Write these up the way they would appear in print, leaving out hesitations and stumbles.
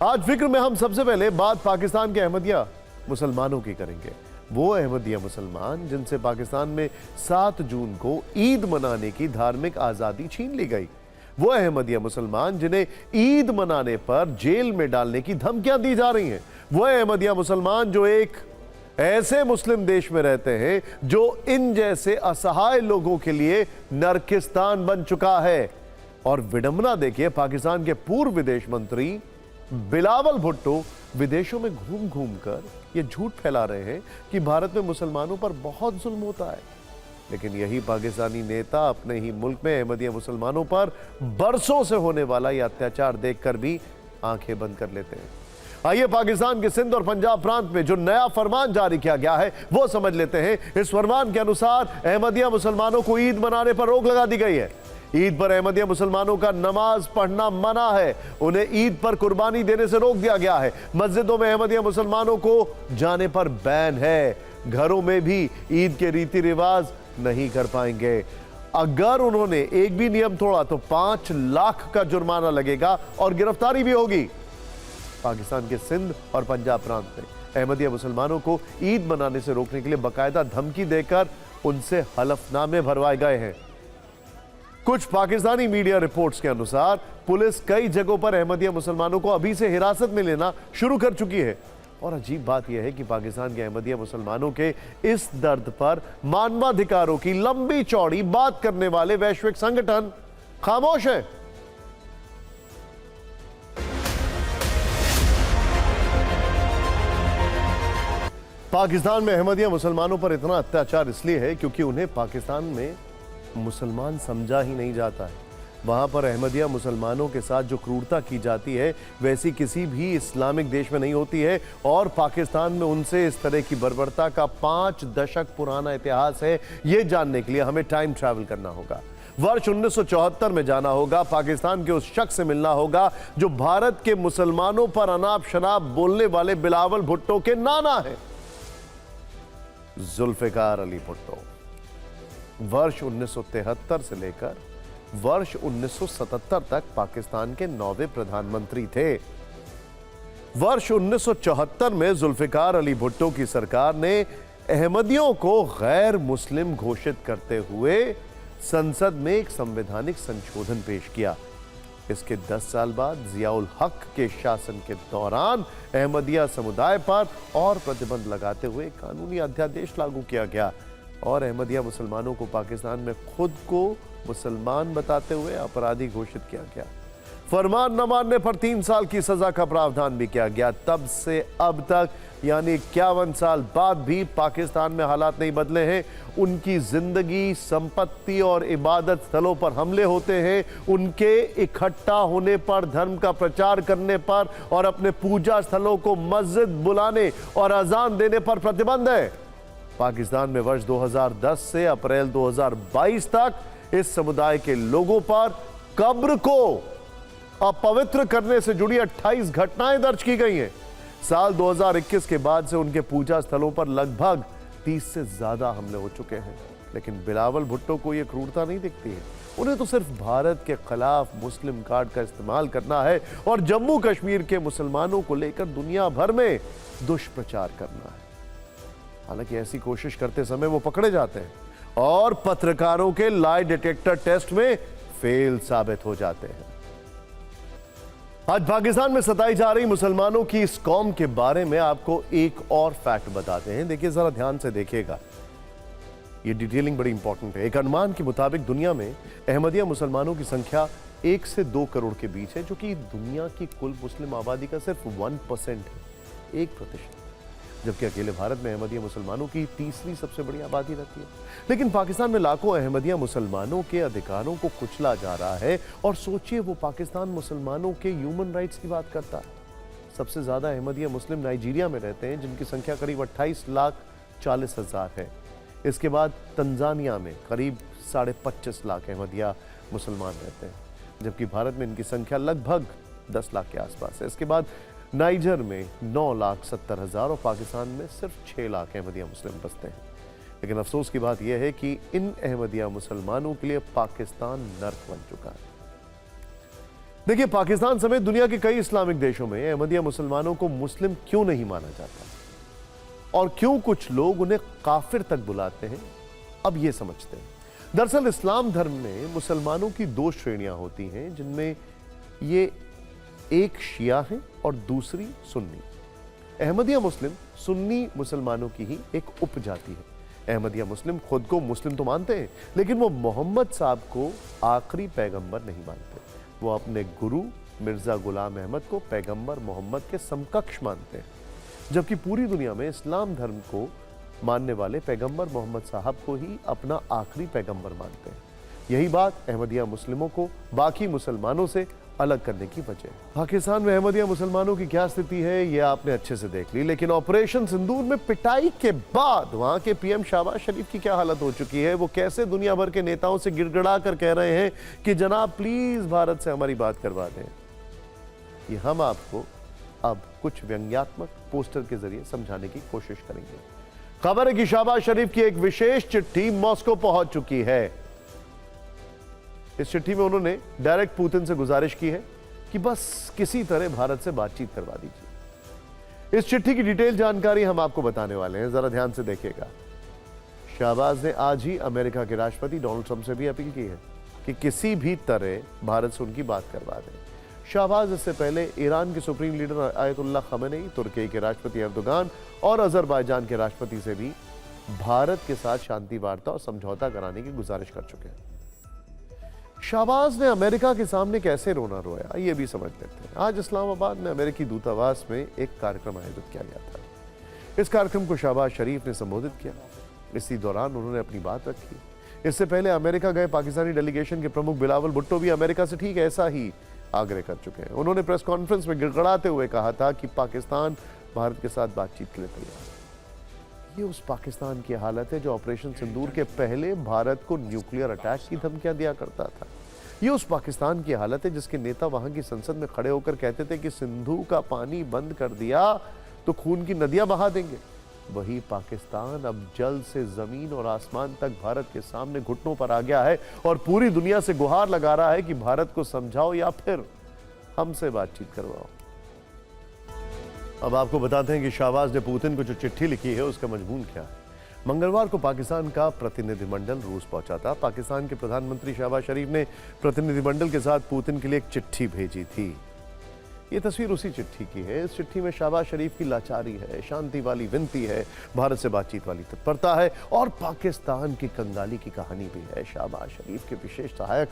आज फिक्र में हम सबसे पहले बात पाकिस्तान के अहमदिया मुसलमानों की करेंगे। वो अहमदिया मुसलमान जिनसे पाकिस्तान में 7 जून को ईद मनाने की धार्मिक आजादी छीन ली गई। वो अहमदिया मुसलमान जिन्हें ईद मनाने पर जेल में डालने की धमकियां दी जा रही हैं। वो अहमदिया मुसलमान जो एक ऐसे मुस्लिम देश में रहते हैं जो इन जैसे असहाय लोगों के लिए नरकिस्तान बन चुका है। और विडंबना देखिए, पाकिस्तान के पूर्व विदेश मंत्री बिलावल भुट्टो विदेशों में घूम घूम कर ये झूठ फैला रहे हैं कि भारत में मुसलमानों पर बहुत जुल्म होता है, लेकिन यही पाकिस्तानी नेता अपने ही मुल्क में अहमदिया मुसलमानों पर बरसों से होने वाला यह अत्याचार देखकर भी आंखें बंद कर लेते हैं। आइए पाकिस्तान के सिंध और पंजाब प्रांत में जो नया फरमान जारी किया गया है वो समझ लेते हैं। इस फरमान के अनुसार अहमदिया मुसलमानों को ईद मनाने पर रोक लगा दी गई है। ईद पर अहमदिया मुसलमानों का नमाज पढ़ना मना है। उन्हें ईद पर कुर्बानी देने से रोक दिया गया है। मस्जिदों में अहमदिया मुसलमानों को जाने पर बैन है। घरों में भी ईद के रीति रिवाज नहीं कर पाएंगे। अगर उन्होंने एक भी नियम तोड़ा तो 5 लाख का जुर्माना लगेगा और गिरफ्तारी भी होगी। पाकिस्तान के सिंध और पंजाब प्रांत में अहमदिया मुसलमानों को ईद मनाने से रोकने के लिए बाकायदा धमकी देकर उनसे हलफनामे भरवाए गए हैं। कुछ पाकिस्तानी मीडिया रिपोर्ट्स के अनुसार पुलिस कई जगहों पर अहमदिया मुसलमानों को अभी से हिरासत में लेना शुरू कर चुकी है। और अजीब बात यह है कि पाकिस्तान के अहमदिया मुसलमानों के इस दर्द पर मानवाधिकारों की लंबी चौड़ी बात करने वाले वैश्विक संगठन खामोश हैं। पाकिस्तान में अहमदिया मुसलमानों पर इतना अत्याचार इसलिए है क्योंकि उन्हें पाकिस्तान में मुसलमान समझा ही नहीं जाता है। वहां पर अहमदिया मुसलमानों के साथ जो क्रूरता की जाती है वैसी किसी भी इस्लामिक देश में नहीं होती है। और पाकिस्तान में उनसे इस तरह की बर्बरता का 5 दशक पुराना इतिहास है। यह जानने के लिए हमें टाइम ट्रैवल करना होगा। वर्ष 1974 में जाना होगा। पाकिस्तान के उस शख्स से मिलना होगा जो भारत के मुसलमानों पर अनाप शनाप बोलने वाले बिलावल भुट्टो के नाना है, जुल्फिकार अली भुट्टो। वर्ष 1973 से लेकर वर्ष 1977 तक पाकिस्तान के 9वें प्रधानमंत्री थे। वर्ष 1974 में जुल्फिकार अली भुट्टो की सरकार ने अहमदियों को गैर मुस्लिम घोषित करते हुए संसद में एक संवैधानिक संशोधन पेश किया। इसके 10 साल बाद जियाउल हक के शासन के दौरान अहमदिया समुदाय पर और प्रतिबंध लगाते हुए कानूनी अध्यादेश लागू किया गया और अहमदिया मुसलमानों को पाकिस्तान में खुद को मुसलमान बताते हुए अपराधी घोषित किया गया। फरमान न मानने पर 3 साल की सजा का प्रावधान भी किया गया। तब से अब तक यानी 51 साल बाद भी पाकिस्तान में हालात नहीं बदले हैं। उनकी जिंदगी, संपत्ति और इबादत स्थलों पर हमले होते हैं। उनके इकट्ठा होने पर, धर्म का प्रचार करने पर और अपने पूजा स्थलों को मस्जिद बुलाने और अजान देने पर प्रतिबंध है। पाकिस्तान में वर्ष 2010 से अप्रैल 2022 तक इस समुदाय के लोगों पर कब्र को अपवित्र करने से जुड़ी 28 घटनाएं दर्ज की गई हैं। साल 2021 के बाद से उनके पूजा स्थलों पर लगभग 30 से ज्यादा हमले हो चुके हैं। लेकिन बिलावल भुट्टो को यह क्रूरता नहीं दिखती है। उन्हें तो सिर्फ भारत के खिलाफ मुस्लिम कार्ड का इस्तेमाल करना है और जम्मू कश्मीर के मुसलमानों को लेकर दुनिया भर में दुष्प्रचार करना है। हालांकि ऐसी कोशिश करते समय वो पकड़े जाते हैं और पत्रकारों के लाई डिटेक्टर टेस्ट में फेल साबित हो जाते हैं। आज पाकिस्तान में सताई जा रही मुसलमानों की इस कौम के बारे में आपको एक और फैक्ट बताते हैं। देखिए, जरा ध्यान से देखिएगा, ये डिटेलिंग बड़ी इंपॉर्टेंट है। एक अनुमान के मुताबिक दुनिया में अहमदिया मुसलमानों की संख्या 1 से 2 करोड़ के बीच है, जो कि दुनिया की कुल मुस्लिम आबादी का सिर्फ 1% है, 1%। जबकि अकेले भारत में अहमदिया मुसलमानों की तीसरी सबसे बड़ी आबादी रहती है। लेकिन पाकिस्तान में लाखों अहमदिया मुसलमानों के अधिकारों को कुचला जा रहा है। और सोचिए, वो पाकिस्तान मुसलमानों के ह्यूमन राइट्स की बात करता है। सबसे ज्यादा अहमदिया मुस्लिम नाइजीरिया में रहते हैं, जिनकी संख्या करीब 28,40,000 है। इसके बाद तंजानिया में करीब 25.5 लाख अहमदिया मुसलमान रहते हैं, जबकि भारत में इनकी संख्या लगभग 10 लाख के आसपास है। इसके बाद नाइजर में 9,70,000 और पाकिस्तान में सिर्फ 6 लाख अहमदिया मुस्लिम बसते हैं। लेकिन अफसोस की बात यह है कि इन अहमदिया मुसलमानों के लिए पाकिस्तान नर्क बन चुका है। देखिए, पाकिस्तान समेत दुनिया के कई इस्लामिक देशों में अहमदिया मुसलमानों को मुस्लिम क्यों नहीं माना जाता और क्यों कुछ लोग उन्हें काफिर तक बुलाते हैं, अब ये समझते हैं। दरअसल इस्लाम धर्म में मुसलमानों की दो श्रेणियां होती हैं, जिनमें ये एक शिया है और दूसरी सुन्नी। अहमदिया मुस्लिम सुन्नी मुसलमानों की ही एक उपजाति है। अहमदिया मुस्लिम खुद को मुस्लिम तो मानते हैं, लेकिन वो मोहम्मद साहब को आखिरी पैगंबर नहीं मानते। वो अपने गुरु मिर्जा गुलाम अहमद को पैगंबर मोहम्मद के समकक्ष मानते हैं, जबकि पूरी दुनिया में इस्लाम धर्म को मानने वाले पैगंबर मोहम्मद साहब को ही अपना आखिरी पैगंबर मानते हैं। यही बात अहमदिया मुस्लिमों को बाकी मुसलमानों से अलग करने की वजह है। पाकिस्तान में अहमदिया मुसलमानों की क्या स्थिति है ये आपने अच्छे से देख ली, लेकिन ऑपरेशन सिंदूर में पिटाई के बाद वहां के पीएम शहबाज शरीफ की क्या हालत हो चुकी है। वो कैसे दुनिया भर के नेताओं से गिड़गिड़ा कर कह रहे हैं कि जनाब प्लीज भारत से हमारी बात करवा दें। ये हम आपको अब कुछ व्यंग्यात्मक पोस्टर के जरिए समझाने की कोशिश करेंगे। खबर है कि शहबाज शरीफ की एक विशेष चिट्ठी मॉस्को पहुंच चुकी है। इस चिट्ठी में उन्होंने डायरेक्ट पुतिन से गुजारिश की है कि बस किसी तरह भारत से बातचीत करवा दीजिए। इस चिट्ठी की डिटेल जानकारी हम आपको बताने वाले हैं, जरा ध्यान से देखिएगा। शहबाज ने आज ही अमेरिका के राष्ट्रपति डोनाल्ड ट्रंप से भी अपील की है कि किसी भी तरह भारत से उनकी बात करवा दें। शहबाज इससे पहले ईरान के सुप्रीम लीडर आयतुल्लाह खमेनी, तुर्की के राष्ट्रपति एर्दोगान और अजरबैजान के राष्ट्रपति से भी भारत के साथ शांति वार्ता और समझौता कराने की गुजारिश कर चुके हैं। शहबाज ने अमेरिका के सामने कैसे रोना रोया, ये भी समझ लेते हैं। आज इस्लामाबाद में अमेरिकी दूतावास में एक कार्यक्रम आयोजित किया गया था। इस कार्यक्रम को शहबाज शरीफ ने संबोधित किया। इसी दौरान उन्होंने अपनी बात रखी। इससे पहले अमेरिका गए पाकिस्तानी डेलीगेशन के प्रमुख बिलावल भुट्टो भी अमेरिका से ठीक ऐसा ही आग्रह कर चुके हैं। उन्होंने प्रेस कॉन्फ्रेंस में गिड़गड़ाते हुए कहा था कि पाकिस्तान भारत के साथ बातचीत के लिए तैयार है। ये उस पाकिस्तान की हालत है जो ऑपरेशन सिंदूर के पहले भारत को न्यूक्लियर अटैक की धमकियां दिया करता था। ये उस पाकिस्तान की हालत है जिसके नेता वहां की संसद में खड़े होकर कहते थे कि सिंधु का पानी बंद कर दिया तो खून की नदियां बहा देंगे। वही पाकिस्तान अब जल से जमीन और आसमान तक भारत के सामने घुटनों पर आ गया है और पूरी दुनिया से गुहार लगा रहा है कि भारत को समझाओ या फिर हमसे बातचीत करवाओ। अब आपको बताते हैं कि शहबाज ने पुतिन को जो चिट्ठी लिखी है उसका मजमून क्या है। मंगलवार को पाकिस्तान का प्रतिनिधिमंडल रूस पहुंचा था। पाकिस्तान के प्रधानमंत्री शहबाज शरीफ ने प्रतिनिधिमंडल के साथ पुतिन के लिए एक चिट्ठी भेजी थी। ये तस्वीर उसी चिट्ठी की है। इस चिट्ठी में शहबाज शरीफ की लाचारी है, शांति वाली विनती है, भारत से बातचीत वाली तत्परता है और पाकिस्तान की कंगाली की कहानी भी है। शहबाज शरीफ के विशेष सहायक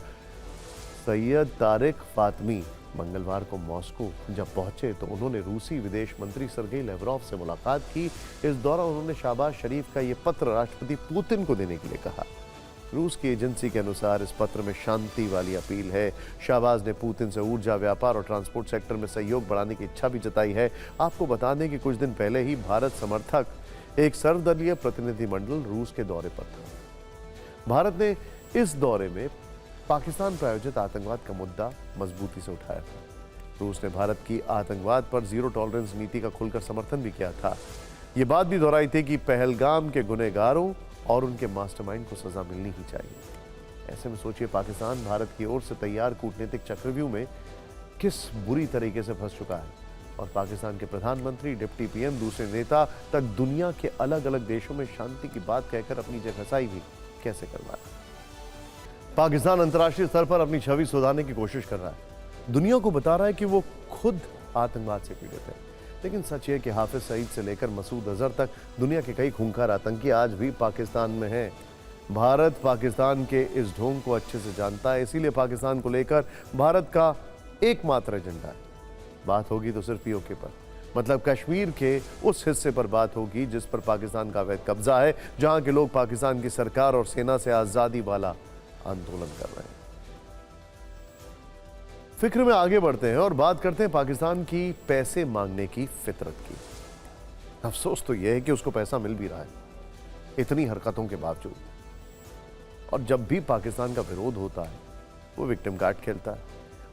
सैयद तारिक फातमी मंगलवार को मॉस्को जब पहुंचे तो उन्होंने रूसी विदेश मंत्री सर्गेई लेवरोव से मुलाकात की। इस दौरान उन्होंने शहबाज शरीफ का यह पत्र राष्ट्रपति पुतिन को देने के लिए कहा। रूस की एजेंसी के अनुसार इस पत्र में शांति वाली अपील है। शहबाज ने पुतिन से ऊर्जा, व्यापार और ट्रांसपोर्ट सेक्टर में सहयोग बढ़ाने की इच्छा भी जताई है। आपको बता दें कि कुछ दिन पहले ही भारत समर्थक एक सर्वदलीय प्रतिनिधिमंडल रूस के दौरे पर था। भारत ने इस दौरे में पाकिस्तान प्रायोजित आतंकवाद का मुद्दा मजबूती से उठाया था। रूस ने भारत की आतंकवाद पर जीरो टॉलरेंस नीति का खुलकर समर्थन भी किया था। ये बात भी दोहराई थी कि पहलगाम के गुनहगारों और उनके मास्टरमाइंड को सजा मिलनी ही चाहिए। ऐसे में सोचिए पाकिस्तान भारत की ओर से तैयार कूटनीतिक चक्रव्यूह में किस बुरी तरीके से फंस चुका है और पाकिस्तान के प्रधानमंत्री, डिप्टी पीएम, दूसरे नेता तक दुनिया के अलग अलग देशों में शांति की बात कहकर अपनी जगहसाई भी कैसे करवाया। पाकिस्तान अंतर्राष्ट्रीय स्तर पर अपनी छवि सुधारने की कोशिश कर रहा है। दुनिया को बता रहा है कि वो खुद आतंकवाद से पीड़ित है, लेकिन सच है कि हाफिज सईद से लेकर मसूद अजहर तक दुनिया के कई खूंखार आतंकी आज भी पाकिस्तान में हैं। भारत पाकिस्तान के इस ढोंग को अच्छे से जानता है, इसीलिए पाकिस्तान को लेकर भारत का एकमात्र एजेंडा है। बात होगी तो सिर्फ पीओके पर, मतलब कश्मीर के उस हिस्से पर बात होगी जिस पर पाकिस्तान का अवैध कब्जा है, जहां के लोग पाकिस्तान की सरकार और सेना से आजादी वाला आंदोलन कर रहे हैं। फिक्र में आगे बढ़ते हैं और बात करते हैं पाकिस्तान की पैसे मांगने की फितरत की। अफसोस तो यह है कि उसको पैसा मिल भी रहा है इतनी हरकतों के बावजूद, और जब भी पाकिस्तान का विरोध होता है वो विक्टिम कार्ड खेलता है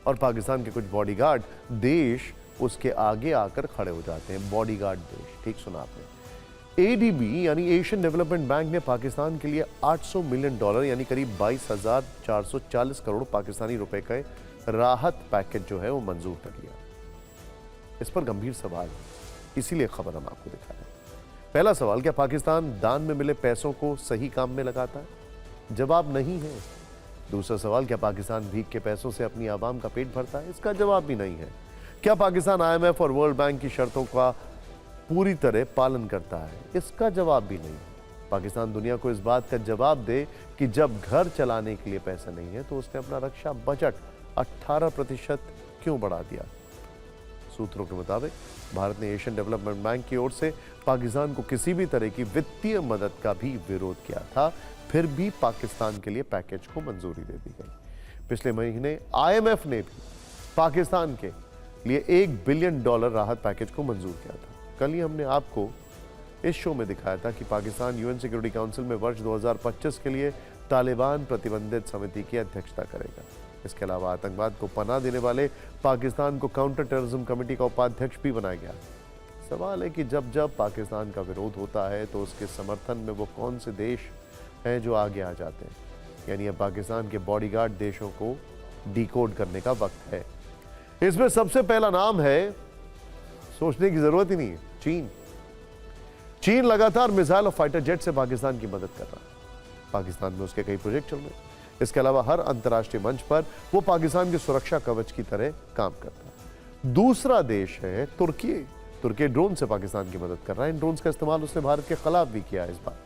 और पाकिस्तान के कुछ बॉडीगार्ड देश उसके आगे आकर खड़े हो जाते हैं। बॉडीगार्ड देश, ठीक सुना आपने। एडीबी यानी एशियन डेवलपमेंट बैंक ने पाकिस्तान के लिए $800 मिलियन यानी करीब 22,440 करोड़ पाकिस्तानी रुपए का राहत पैकेज जो है वो मंजूर कर लिया। इस पर गंभीर सवाल है, इसीलिए खबर हम आपको दिखा रहे हैं। पहला सवाल, क्या पाकिस्तान दान में मिले पैसों को सही काम में लगाता है? जवाब नहीं है। दूसरा सवाल, क्या पाकिस्तान भीख के पैसों से अपनी आवाम का पेट भरता है? इसका जवाब भी नहीं है। क्या पाकिस्तान IMF और वर्ल्ड बैंक की शर्तों का पूरी तरह पालन करता है? इसका जवाब भी नहीं है। पाकिस्तान दुनिया को इस बात का जवाब दे कि जब घर चलाने के लिए पैसा नहीं है तो उसने अपना रक्षा बजट 18% क्यों बढ़ा दिया? सूत्रों के मुताबिक भारत ने एशियन डेवलपमेंट बैंक की ओर से पाकिस्तान को किसी भी तरह की वित्तीय मदद का भी विरोध किया था, फिर भी पाकिस्तान के लिए पैकेज को मंजूरी दे दी गई। पिछले महीने IMF ने भी पाकिस्तान के लिए $1 बिलियन राहत पैकेज को मंजूर किया था। कल ही हमने आपको इस शो में दिखाया था कि पाकिस्तान UN सिक्योरिटी काउंसिल में वर्ष 2025 के लिए तालिबान प्रतिबंधित समिति की अध्यक्षता करेगा। इसके अलावा आतंकवाद को पनाह देने वाले पाकिस्तान को काउंटर टेररिज्म कमेटी का उपाध्यक्ष भी बनाया गया। सवाल है कि जब जब पाकिस्तान का विरोध होता है तो उसके समर्थन में वो कौन से देश हैं जो आगे आ जाते हैं? यानी अब पाकिस्तान के बॉडीगार्ड देशों को डिकोड करने का वक्त है। इसमें सबसे पहला नाम है, सोचने की जरूरत ही नहीं है, चीन। चीन लगातार मिसाइल और फाइटर जेट से पाकिस्तान की मदद कर रहा है। पाकिस्तान में उसके कई प्रोजेक्ट चल रहे हैं। इसके अलावा हर अंतर्राष्ट्रीय मंच पर वो पाकिस्तान के सुरक्षा कवच की तरह काम करता है। दूसरा देश है तुर्की। तुर्की ड्रोन से पाकिस्तान की मदद कर रहा है। इन ड्रोन का इस्तेमाल उसने भारत के खिलाफ भी किया है इस बार।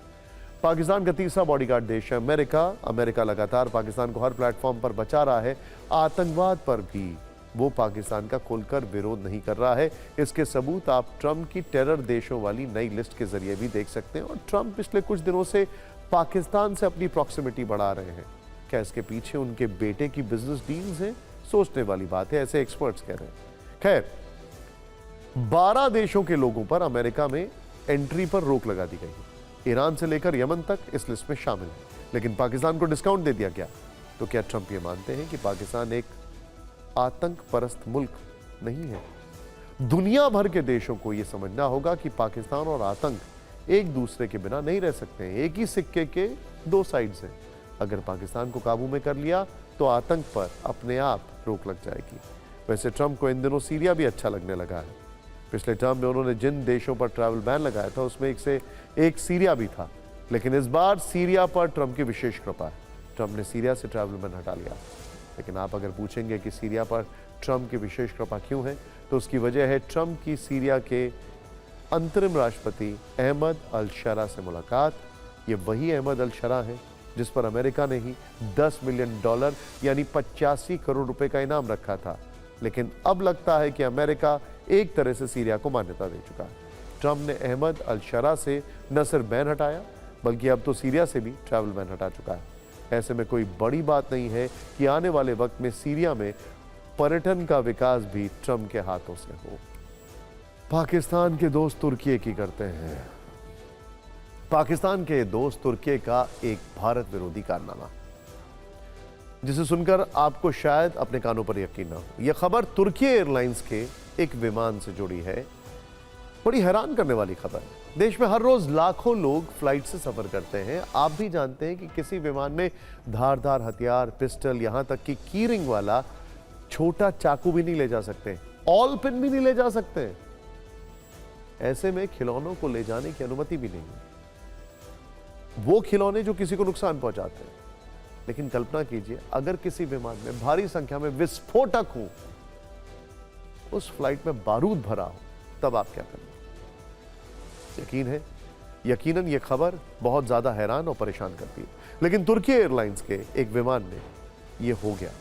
पाकिस्तान का तीसरा बॉडीगार्ड देश है अमेरिका। अमेरिका लगातार पाकिस्तान को हर प्लेटफॉर्म पर बचा रहा है। आतंकवाद पर भी वो पाकिस्तान का खुलकर विरोध नहीं कर रहा है। इसके सबूत आप ट्रंप की टेरर देशों वाली नई लिस्ट के जरिए भी देख सकते हैं। और ट्रंप पिछले कुछ दिनों से पाकिस्तान से अपनी प्रॉक्सिमिटी बढ़ा रहे हैं। क्या इसके पीछे उनके बेटे की बिजनेस डील्स हैं? सोचने वाली बात है, ऐसे एक्सपर्ट्स कह रहे हैं। खैर, 12 देशों के लोगों पर अमेरिका में एंट्री पर रोक लगा दी गई है। ईरान से लेकर यमन तक इस लिस्ट में शामिल है, लेकिन पाकिस्तान को डिस्काउंट दे दिया गया। तो क्या ट्रंप ये मानते हैं कि पाकिस्तान एक आतंक परस्त मुल्क नहीं है? दुनिया भर के देशों को यह समझना होगा कि पाकिस्तान और आतंक एक दूसरे के बिना नहीं रह सकते हैं। एक ही सिक्के के दो साइड्स हैं। अगर पाकिस्तान को काबू में कर लिया तो आतंक पर अपने आप रोक लग जाएगी। वैसे ट्रंप को इन दिनों सीरिया भी अच्छा लगने लगा है। पिछले टर्म में उन्होंने जिन देशों पर ट्रैवल बैन लगाया था उसमें एक सीरिया भी था, लेकिन इस बार सीरिया पर ट्रंप की विशेष कृपा है। ट्रंप ने सीरिया से ट्रैवल बैन हटा लिया। लेकिन आप अगर पूछेंगे कि सीरिया पर ट्रंप की विशेष कृपा क्यों है, तो उसकी वजह है ट्रंप की सीरिया के अंतरिम राष्ट्रपति अहमद अल-शरा से मुलाकात। ये वही अहमद अल-शरा है जिस पर अमेरिका ने ही $10 मिलियन यानी 85 करोड़ रुपए का इनाम रखा था। लेकिन अब लगता है कि अमेरिका एक तरह से सीरिया को मान्यता दे चुका है। ट्रंप ने अहमद अल-शरा से न सिर्फ बैन हटाया, बल्कि अब तो सीरिया से भी ट्रैवल बैन हटा चुका है। ऐसे में कोई बड़ी बात नहीं है कि आने वाले वक्त में सीरिया में पर्यटन का विकास भी ट्रंप के हाथों से हो। पाकिस्तान के दोस्त तुर्की की करते हैं। पाकिस्तान के दोस्त तुर्की का एक भारत विरोधी कारनामा, जिसे सुनकर आपको शायद अपने कानों पर यकीन ना हो। यह खबर तुर्की एयरलाइंस के एक विमान से जुड़ी है। बड़ी हैरान करने वाली खबर है। देश में हर रोज लाखों लोग फ्लाइट से सफर करते हैं। आप भी जानते हैं कि किसी विमान में धारदार हथियार, पिस्टल, यहां तक कि कीरिंग वाला छोटा चाकू भी नहीं ले जा सकते, ऑल पिन भी नहीं ले जा सकते। ऐसे में खिलौनों को ले जाने की अनुमति भी नहीं है, वो खिलौने जो किसी को नुकसान पहुंचाते हैं। लेकिन कल्पना कीजिए, अगर किसी विमान में भारी संख्या में विस्फोटक हो, उस फ्लाइट में बारूद भरा हो, तब आप क्या करेंगे? यकीनन यह खबर बहुत ज्यादा हैरान और परेशान करती है। लेकिन तुर्की एयरलाइंस के एक विमान में यह हो गया।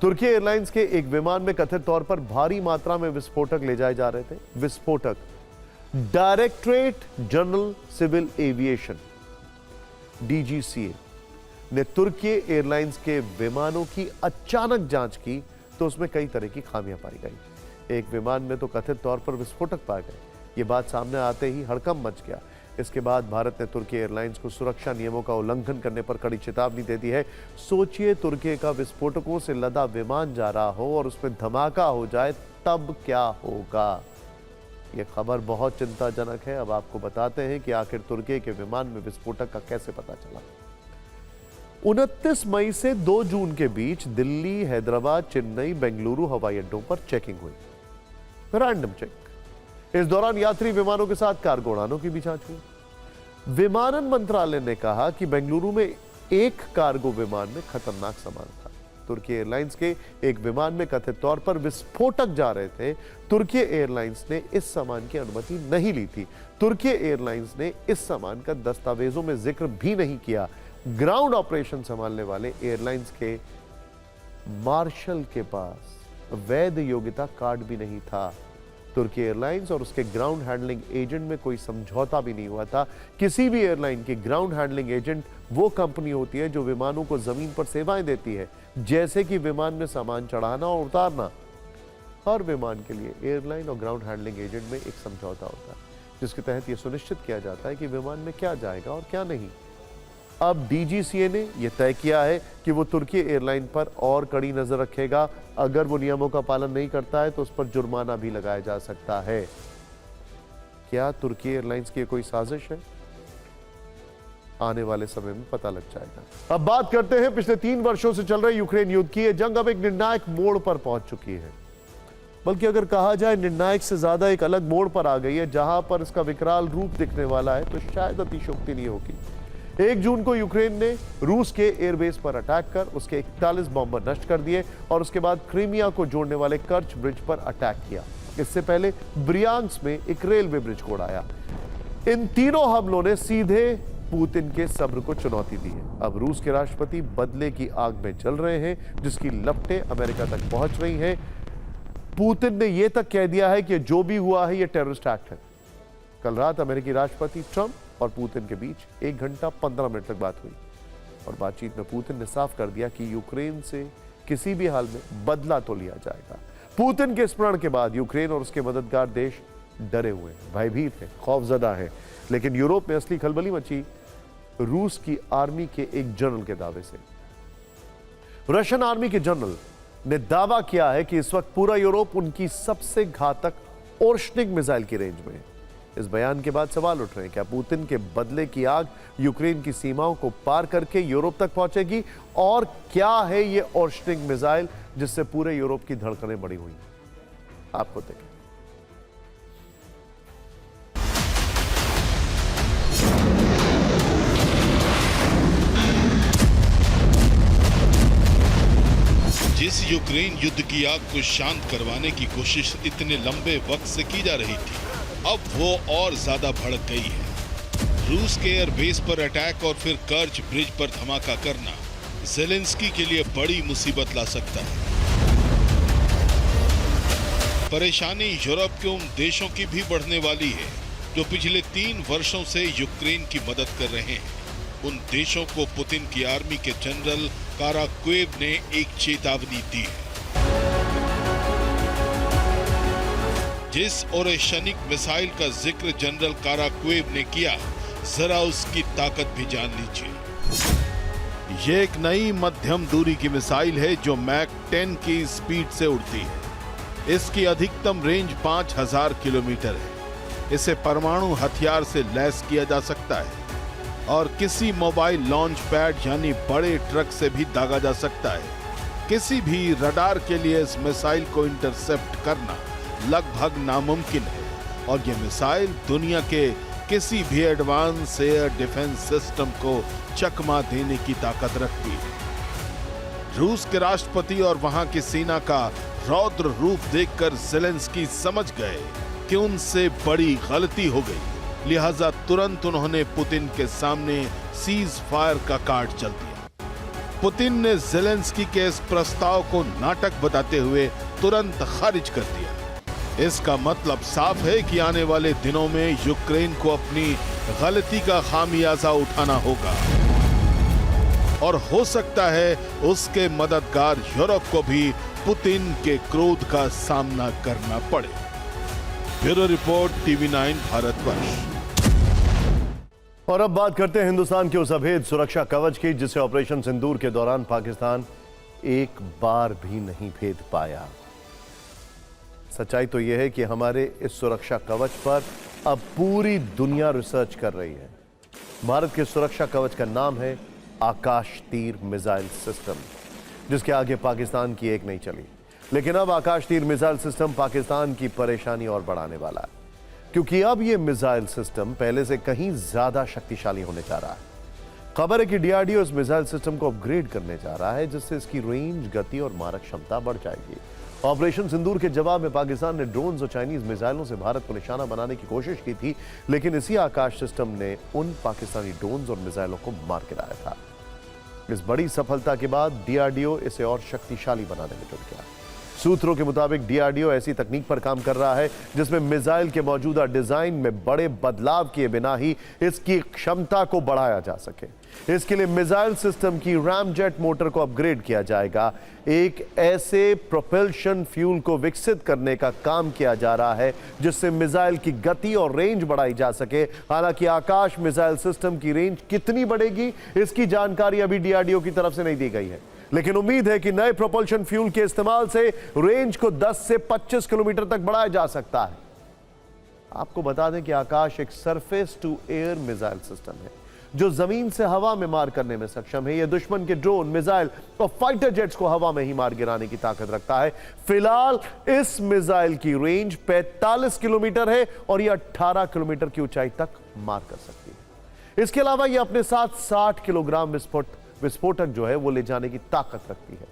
तुर्की एयरलाइंस के एक विमान में कथित तौर पर भारी मात्रा में विस्फोटक ले जाए जा रहे थे। विस्फोटक Directorate General Civil Aviation DGCA ने तुर्की एयरलाइंस के विमानों की अचानक जांच की तो उसमें कई तरह की खामियां पाई गई। एक विमान में तो कथित तौर पर विस्फोटक पाए गए। ये बात सामने आते ही हड़कंप मच गया। इसके बाद भारत ने तुर्की एयरलाइंस को सुरक्षा नियमों का उल्लंघन करने पर कड़ी चेतावनी दे दी है। सोचिए, तुर्की का विस्फोटकों से लदा विमान जा रहा हो और उसमें धमाका हो जाए, तब क्या होगा? यह खबर बहुत चिंताजनक है। अब आपको बताते हैं कि आखिर तुर्की के विमान में विस्फोटक का कैसे पता चला। 29 मई से 2 जून के बीच दिल्ली, हैदराबाद, चेन्नई, बेंगलुरु हवाई अड्डों पर चेकिंग हुई, रैंडम चेक। इस दौरान यात्री विमानों के साथ कार्गो उड़ानों की भी जांच हुई। विमानन मंत्रालय ने कहा कि बेंगलुरु में एक कार्गो विमान में खतरनाक सामान था। तुर्की एयरलाइंस के एक विमान में कथित तौर पर विस्फोटक जा रहे थे। तुर्की एयरलाइंस ने इस सामान की अनुमति नहीं ली थी। तुर्की एयरलाइंस ने इस सामान का दस्तावेजों में जिक्र भी नहीं किया। ग्राउंड ऑपरेशन संभालने वाले एयरलाइंस के मार्शल के पास वैध योग्यता कार्ड भी नहीं था। तुर्की एयरलाइंस और उसके ग्राउंड हैंडलिंग एजेंट में कोई समझौता भी नहीं हुआ था। किसी भी एयरलाइन की ग्राउंड हैंडलिंग एजेंट वो कंपनी होती है जो विमानों को जमीन पर सेवाएं देती है, जैसे कि विमान में सामान चढ़ाना और उतारना। हर विमान के लिए एयरलाइन और ग्राउंड हैंडलिंग एजेंट में एक समझौता होता है, जिसके तहत यह सुनिश्चित किया जाता है कि विमान में क्या जाएगा और क्या नहीं। अब डीजीसीए ने यह तय किया है कि वो तुर्की एयरलाइन पर और कड़ी नजर रखेगा। अगर वो नियमों का पालन नहीं करता है तो उस पर जुर्माना भी लगाया जा सकता है। क्या तुर्की एयरलाइंस की कोई साजिश है? आने वाले समय में पता लग जाएगा। अब बात करते हैं पिछले 3 वर्षों से चल रहे यूक्रेन युद्ध की। यह जंग अब एक निर्णायक मोड़ पर पहुंच चुकी है, बल्कि अगर कहा जाए निर्णायक से ज्यादा एक अलग मोड़ पर आ गई है, जहां पर इसका विकराल रूप दिखने वाला है, तो शायद अतिशयोक्ति नहीं होगी। 1 जून को यूक्रेन ने रूस के एयरबेस पर अटैक कर उसके 41 बॉम्बर नष्ट कर दिए और उसके बाद क्रीमिया को जोड़ने वाले कर्च ब्रिज पर अटैक किया। इससे पहले ब्रियांस्क में एक रेलवे ब्रिज को उड़ाया। इन तीनों हमलों ने सीधे पुतिन के सब्र को चुनौती दी है। अब रूस के राष्ट्रपति बदले की आग में जल रहे हैं, जिसकी लपटें अमेरिका तक पहुंच रही हैं। पुतिन ने यह तक कह दिया है कि जो भी हुआ है यह टेररिस्ट एक्ट है। कल रात अमेरिकी राष्ट्रपति ट्रंप और पुतिन के बीच 1 घंटा 15 मिनट तक बात हुई और बातचीत में पुतिन ने साफ कर दिया कि यूक्रेन से किसी भी हाल में बदला तो लिया जाएगा। पुतिन के स्मरण के बाद यूक्रेन और उसके मददगार देश डरे हुए हैं, भयभीत हैं, खौफजदा हैं। लेकिन यूरोप में असली खलबली मची रूस की आर्मी के एक जनरल के दावे से। रशियन आर्मी के जनरल ने दावा किया है कि इस वक्त पूरा यूरोप उनकी सबसे घातक ओर्शनिक मिसाइल की रेंज में है। इस बयान के बाद सवाल उठ रहे हैं, क्या पुतिन के बदले की आग यूक्रेन की सीमाओं को पार करके यूरोप तक पहुंचेगी? और क्या है यह ओर्शनिक मिसाइल जिससे पूरे यूरोप की धड़कनें बढ़ी हुई? आपको देखें। जिस यूक्रेन युद्ध की आग को शांत करवाने की कोशिश इतने लंबे वक्त से की जा रही थी, अब वो और ज्यादा भड़क गई है। रूस के एयरबेस पर अटैक और फिर कर्च ब्रिज पर धमाका करना ज़ेलेंस्की के लिए बड़ी मुसीबत ला सकता है। परेशानी यूरोप के उन देशों की भी बढ़ने वाली है जो पिछले 3 वर्षों से यूक्रेन की मदद कर रहे हैं। उन देशों को पुतिन की आर्मी के जनरल काराक्वेव ने एक चेतावनी दी है। जिस ओरेशनिक मिसाइल का जिक्र जनरल काराक्वेव ने किया, जरा उसकी ताकत भी जान लीजिए। ये एक नई मध्यम दूरी की मिसाइल है जो मैक 10 की स्पीड से उड़ती है। इसकी अधिकतम रेंज 5000 किलोमीटर है। इसे परमाणु हथियार से लैस किया जा सकता है और किसी मोबाइल लॉन्च पैड यानी बड़े ट्रक से भी दागा जा सकता है। किसी भी रडार के लिए इस मिसाइल को इंटरसेप्ट करना लगभग नामुमकिन है और यह मिसाइल दुनिया के किसी भी एडवांस एयर डिफेंस सिस्टम को चकमा देने की ताकत रखती है। रूस के राष्ट्रपति और वहां की सेना का रौद्र रूप देखकर ज़ेलेंस्की समझ गए कि उनसे बड़ी गलती हो गई, लिहाजा तुरंत उन्होंने पुतिन के सामने सीज फायर का कार्ड चल दिया। पुतिन ने ज़ेलेंस्की के इस प्रस्ताव को नाटक बताते हुए तुरंत खारिज कर दिया। इसका मतलब साफ है कि आने वाले दिनों में यूक्रेन को अपनी गलती का खामियाजा उठाना होगा और हो सकता है उसके मददगार यूरोप को भी पुतिन के क्रोध का सामना करना पड़े। Bureau report TV9 Bharatvarsh. और अब बात करते हैं हिंदुस्तान के उस अभेद सुरक्षा कवच की, जिसे ऑपरेशन सिंदूर के दौरान पाकिस्तान एक बार भी नहीं भेद पाया। सच्चाई तो यह है कि हमारे इस सुरक्षा कवच पर अब पूरी दुनिया रिसर्च कर रही है। भारत के सुरक्षा कवच का नाम है आकाश तीर मिसाइल सिस्टम, जिसके आगे पाकिस्तान की एक नहीं चली। लेकिन अब आकाश तीर मिसाइल सिस्टम पाकिस्तान की परेशानी और बढ़ाने वाला है, क्योंकि अब यह मिसाइल सिस्टम पहले से कहीं ज्यादा शक्तिशाली होने जा रहा है। खबर है कि डीआरडीओ इस मिसाइल सिस्टम को अपग्रेड करने जा रहा है, जिससे इसकी रेंज, गति और मारक क्षमता बढ़ जाएगी। ऑपरेशन सिंदूर के जवाब में पाकिस्तान ने ड्रोन्स और चाइनीज मिसाइलों से भारत को निशाना बनाने की कोशिश की थी, लेकिन इसी आकाश सिस्टम ने उन पाकिस्तानी ड्रोन्स और मिसाइलों को मार गिराया था। इस बड़ी सफलता के बाद डीआरडीओ इसे और शक्तिशाली बनाने में जुट गया। सूत्रों के मुताबिक डीआरडीओ ऐसी तकनीक पर काम कर रहा है जिसमें मिसाइल के मौजूदा डिजाइन में बड़े बदलाव किए बिना ही इसकी क्षमता को बढ़ाया जा सके। इसके लिए मिसाइल सिस्टम की रैमजेट मोटर को अपग्रेड किया जाएगा। एक ऐसे प्रोपल्शन फ्यूल को विकसित करने का काम किया जा रहा है जिससे मिसाइल की गति और रेंज बढ़ाई जा सके। हालांकि आकाश मिसाइल सिस्टम की रेंज कितनी बढ़ेगी, इसकी जानकारी अभी डीआरडीओ की तरफ से नहीं दी गई है, लेकिन उम्मीद है कि नए प्रोपल्शन फ्यूल के इस्तेमाल से रेंज को 10 से 25 किलोमीटर तक बढ़ाया जा सकता है। आपको बता दें कि आकाश एक surface to air missile system है जो जमीन से हवा में मार करने में सक्षम है। यह दुश्मन के ड्रोन, मिसाइल और फाइटर जेट्स को हवा में ही मार गिराने की ताकत रखता है। फिलहाल इस मिसाइल की रेंज 45 किलोमीटर है और यह 18 किलोमीटर की ऊंचाई तक मार कर सकती है। इसके अलावा यह अपने साथ 60 किलोग्राम विस्फोटक जो है वो ले जाने की ताकत रखती है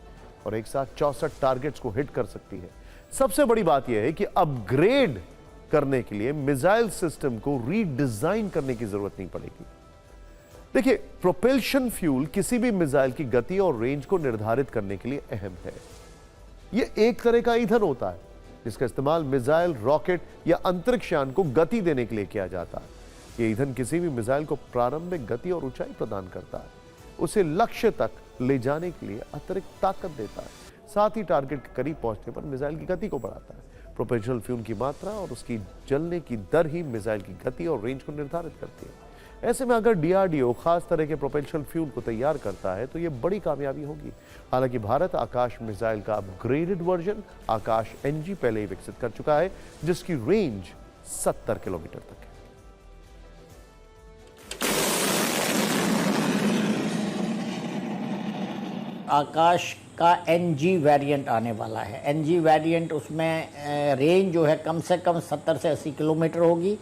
और एक साथ 64 टारगेट्स को हिट कर सकती है। सबसे बड़ी बात यह है कि अपग्रेड करने के लिए मिसाइल सिस्टम को रीडिजाइन करने की जरूरत नहीं पड़ेगी। देखिए, प्रोपल्शन फ्यूल किसी भी मिसाइल की गति और रेंज को निर्धारित करने के लिए अहम है। यह एक तरह का ईंधन होता है जिसका इस्तेमाल मिसाइल, रॉकेट या अंतरिक्ष यान को गति देने के लिए किया जाता है। यह ईंधन किसी भी मिसाइल को प्रारंभिक गति और ऊंचाई प्रदान करता है, उसे लक्ष्य तक ले जाने के लिए अतिरिक्त ताकत देता है, साथ ही टारगेट के करीब पहुंचने पर मिसाइल की गति को बढ़ाता है। प्रोपल्शन फ्यूल की मात्रा और उसकी जलने की दर ही मिसाइल की गति और रेंज को निर्धारित करती है। ऐसे में अगर डीआरडीओ खास तरह के प्रोपल्शन फ्यूल को तैयार करता है तो यह बड़ी कामयाबी होगी। हालांकि भारत आकाश मिसाइल का अपग्रेडेड वर्जन आकाश एनजी पहले ही विकसित कर चुका है, जिसकी रेंज 70 किलोमीटर तक है। आकाश का एनजी वेरिएंट आने वाला है। एनजी वेरिएंट उसमें रेंज जो है कम से कम 70 से 80 किलोमीटर होगी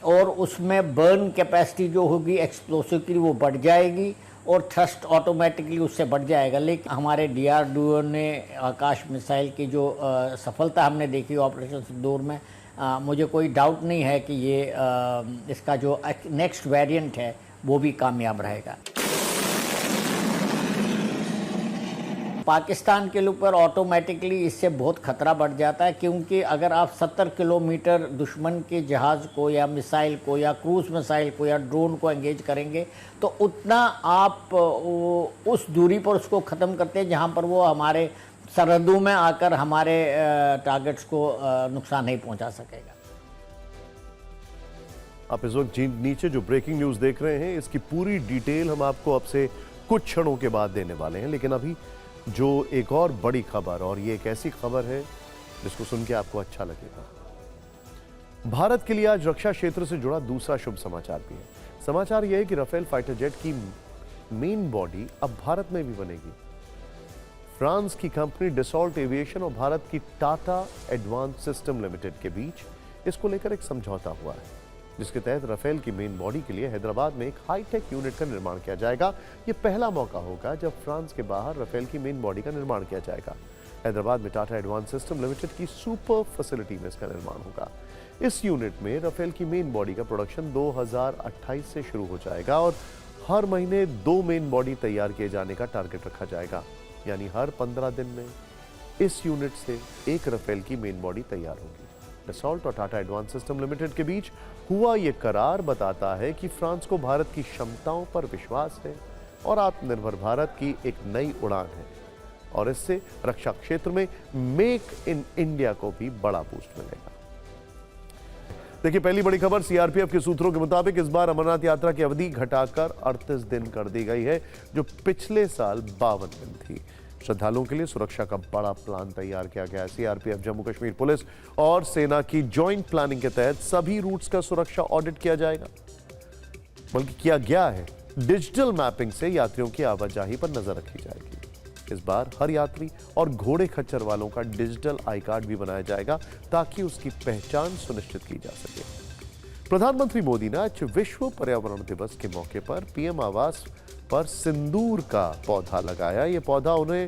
और उसमें बर्न कैपेसिटी जो होगी एक्सप्लोसिव की वो बढ़ जाएगी और थ्रस्ट ऑटोमेटिकली उससे बढ़ जाएगा। लेकिन हमारे डीआरडीओ ने आकाश मिसाइल की जो सफलता हमने देखी ऑपरेशन सिंदूर में, मुझे कोई डाउट नहीं है कि ये इसका जो नेक्स्ट वेरिएंट है वो भी कामयाब रहेगा। पाकिस्तान के ऊपर ऑटोमेटिकली इससे बहुत खतरा बढ़ जाता है, क्योंकि अगर आप 70 किलोमीटर दुश्मन के जहाज़ को या मिसाइल को या क्रूज मिसाइल को या ड्रोन को एंगेज करेंगे तो उतना आप उस दूरी पर उसको ख़त्म करते हैं जहां पर वो हमारे सरहदों में आकर हमारे टारगेट्स को नुकसान नहीं पहुंचा सकेगा। आप इस वक्त नीचे जो ब्रेकिंग न्यूज़ देख रहे हैं, इसकी पूरी डिटेल हम आपको अब से कुछ क्षणों के बाद देने वाले हैं। लेकिन अभी जो एक और बड़ी खबर, और ये एक ऐसी खबर है जिसको सुन के आपको अच्छा लगेगा। भारत के लिए आज रक्षा क्षेत्र से जुड़ा दूसरा शुभ समाचार भी है। समाचार यह है कि राफेल फाइटर जेट की मेन बॉडी अब भारत में भी बनेगी। फ्रांस की कंपनी डसॉल्ट एविएशन और भारत की टाटा एडवांस सिस्टम लिमिटेड के बीच इसको लेकर एक समझौता हुआ है, जिसके तहत राफेल की मेन बॉडी के लिए हैदराबाद में एक हाईटेक यूनिट का निर्माण किया जाएगा। यह पहला मौका होगा जब फ्रांस के बाहर राफेल की मेन बॉडी का निर्माण किया जाएगा। हैदराबाद में टाटा एडवांस सिस्टम लिमिटेड की सुपर फैसिलिटी में इसका निर्माण होगा। इस यूनिट में राफेल की मेन बॉडी का प्रोडक्शन 2028 से शुरू हो जाएगा और हर महीने 2 मेन बॉडी तैयार किए जाने का टारगेट रखा जाएगा, यानी हर 15 दिन में इस यूनिट से एक राफेल की मेन बॉडी तैयार होगी। डसॉल्ट और टाटा एडवांस सिस्टम लिमिटेड के बीच हुआ यह करार बताता है कि फ्रांस को भारत की क्षमताओं पर विश्वास है और आत्मनिर्भर भारत की एक नई उड़ान है, और इससे रक्षा क्षेत्र में मेक इन इंडिया को भी बड़ा बूस्ट मिलेगा। देखिए, पहली बड़ी खबर सीआरपीएफ के सूत्रों के मुताबिक इस बार अमरनाथ यात्रा की अवधि घटाकर 38 दिन कर दी गई है, जो पिछले साल 52 दिन थी। श्रद्धालुओं के लिए सुरक्षा का बड़ा प्लान तैयार किया गया है। सीआरपीएफ, जम्मू कश्मीर पुलिस और सेना की जॉइंट प्लानिंग के तहत सभी रूट्स का सुरक्षा ऑडिट किया जाएगा, बल्कि किया गया है। डिजिटल मैपिंग से यात्रियों की आवाजाही पर नजर रखी जाएगी। इस बार हर यात्री और घोड़े खच्चर वालों का डिजिटल आई कार्ड भी बनाया जाएगा ताकि उसकी पहचान सुनिश्चित की जा सके। प्रधानमंत्री मोदी ने आज विश्व पर्यावरण दिवस के मौके पर पीएम आवास पर सिंदूर का पौधा लगाया। यह पौधा उन्हें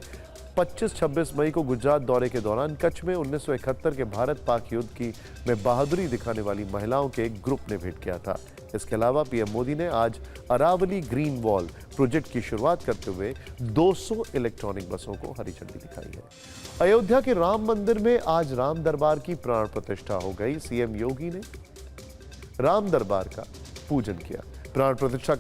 25-26 मई को गुजरात दौरे के दौरान कच्छ में 1971 के भारत पाक युद्ध में बहादुरी दिखाने वाली महिलाओं के एक ग्रुप ने भेंट किया था। इसके अलावा पीएम मोदी ने आज अरावली ग्रीन वॉल प्रोजेक्ट की शुरुआत करते हुए 200 इलेक्ट्रॉनिक बसों को हरी झंडी दिखाई है। अयोध्या के राम मंदिर में आज राम दरबार की प्राण प्रतिष्ठा हो गई। सीएम योगी ने राम दरबार का पूजन किया। प्राण प्रतिष्ठा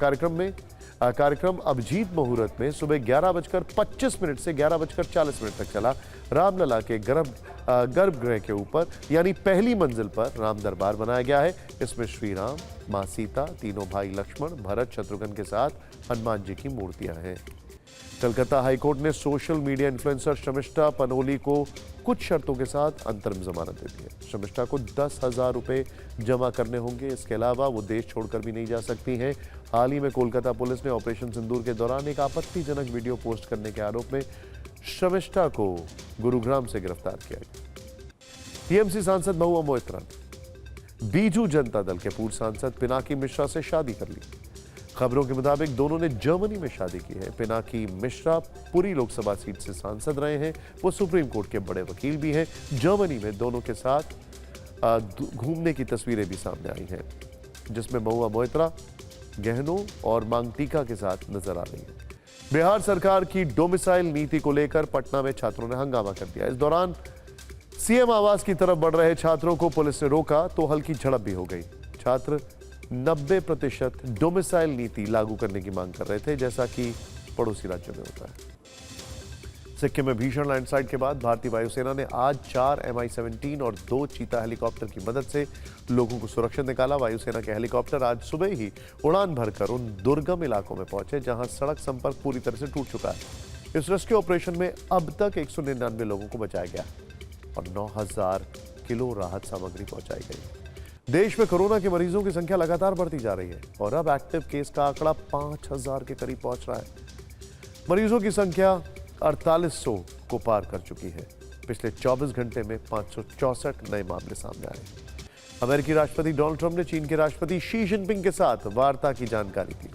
कार्यक्रम अभिजीत मुहूर्त में सुबह 11:25 से 11:40 तक चला। रामलला के गर्भगृह के ऊपर यानी पहली मंजिल पर राम दरबार बनाया गया है। इसमें श्री राम, मां सीता, तीनों भाई लक्ष्मण, भरत, शत्रुघ्न के साथ हनुमान जी की मूर्तियां हैं। कलकत्ता हाईकोर्ट ने social media influencer Sharmishtha Panoli को कुछ शर्तों के साथ अंतरिम जमानत दे दी है। शर्मिष्ठा को 10,000 रुपए जमा करने होंगे। इसके अलावा वो देश छोड़कर भी नहीं जा सकती हैं। हाल ही में कोलकाता पुलिस ने ऑपरेशन सिंदूर के दौरान एक आपत्तिजनक वीडियो पोस्ट करने के आरोप में शर्मिष्ठा को गुरुग्राम से गिरफ्तार किया गया। टीएमसी सांसद महुआ मोइत्रा ने बीजू जनता दल के पूर्व सांसद पिनाकी मिश्रा से शादी कर ली। खबरों के मुताबिक दोनों ने जर्मनी में शादी की है। पिनाकी मिश्रा पुरी लोकसभा सीट से सांसद रहे हैं। वो सुप्रीम कोर्ट के बड़े वकील भी हैं। जर्मनी में दोनों के साथ घूमने की तस्वीरें भी सामने आई हैं, जिसमें महुआ मोइत्रा गहनों और मांग टीका के साथ नजर आ रही है। बिहार सरकार की डोमिसाइल नीति को लेकर पटना में छात्रों ने हंगामा कर दिया। इस दौरान सीएम आवास की तरफ बढ़ रहे छात्रों को पुलिस ने रोका तो हल्की झड़प भी हो गई। छात्र 90% डोमिसाइल नीति लागू करने की मांग कर रहे थे, जैसा कि पड़ोसी राज्यों में होता है। सिक्किम में भीषण लैंडस्लाइड के बाद भारतीय वायुसेना ने आज 4 Mi-17 और 2 चीता हेलीकॉप्टर की मदद से लोगों को सुरक्षित निकाला। वायुसेना के हेलीकॉप्टर आज सुबह ही उड़ान भरकर उन दुर्गम इलाकों में पहुंचे जहां सड़क संपर्क पूरी तरह से टूट चुका है। इस रेस्क्यू ऑपरेशन में अब तक 199 लोगों को बचाया गया और 9,000 किलो राहत सामग्री पहुंचाई गई। देश में कोरोना के मरीजों की संख्या लगातार बढ़ती जा रही है और अब एक्टिव केस का आंकड़ा 5,000 के करीब पहुंच रहा है। मरीजों की संख्या 4800 को पार कर चुकी है। पिछले 24 घंटे में 564 नए मामले सामने आए। अमेरिकी राष्ट्रपति डोनाल्ड ट्रंप ने चीन के राष्ट्रपति शी जिनपिंग के साथ वार्ता की जानकारी दी।